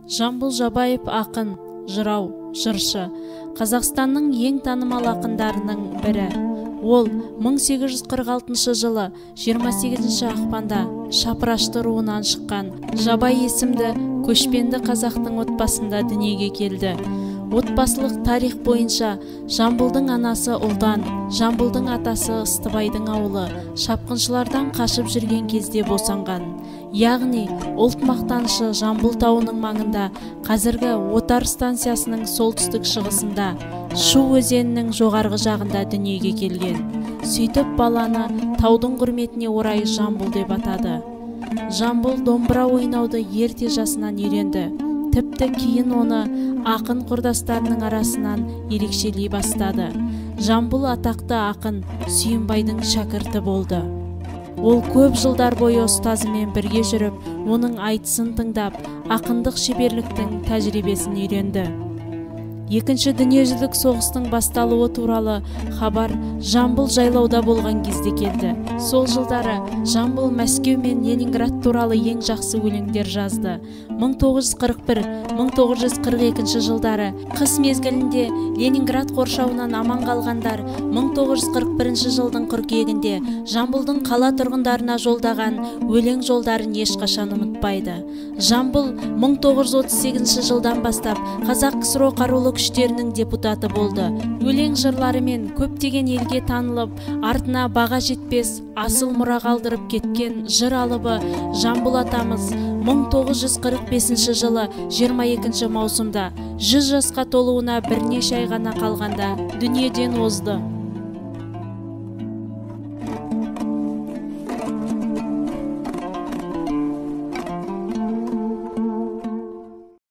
Жамбыл Жабаев ақын, жырау, жыршы, Қазақстанның ең танымал ақындарының бірі. Ол 1846 жылы 28 ақпанда Шапырашты руынан шыққан Жабай есімді көшпенді қазақтың отбасында дүниеге келді. Отбасылық тарих бойынша Жамбылдың анасы Ұлдан, Жамбылдың атасы Ыстыбайдың ауылы шапқыншылардан қашып жүрген кезде босанған. Яғни ұлт мақтанышы Жамбыл тауының маңында, қазіргі Отар станциясының солтүстік шығысында, Шу өзенінің жоғарғы жағында дүниеге келген. Сөйтіп баланы таудың құрметіне орай Жамбыл деп атады. Жамбыл домбыра ойнауды ерте жасынан үйренді. Тіпті кейін оны ақын құрдастарының арасынан ерекшелей бастады. Жамбыл атақты ақын Сүйінбайдың шәкірті болды. Ол көп жылдар бойы ұстазымен бірге жүріп, оның айтысын тыңдап, ақындық шеберліктің тәжірибесін үйренді. Екінші дүниежүзілік соғыстың басталуы туралы хабар Жамбыл жайлауда болған кезде келді. Сол жылдары Жамбыл Мәскеу мен Ленинград туралы ең жақсы өлеңдер жазды. 1941-1942 жылдары қыс мезгілінде Ленинград қоршауынан аман қалғандар 1941 жылдың қыркүйегінде Жамбылдың қала тұрғындарына жолдаған өлең жолдарын ешқашан ұмытпайды. Жамбыл 1938 жылдан бастап Қазақ КСР қарулы күштерінің депутаты болды. Өлең жырларымен көптеген елге танылып, артына баға жетпес асыл мұра қалдырып кеткен жыр алыбы Жамбыл атамыз 1945 жылы 22 маусымда 100 жасқа толуына бірнеше ай ғана қалғанда дүниеден озды.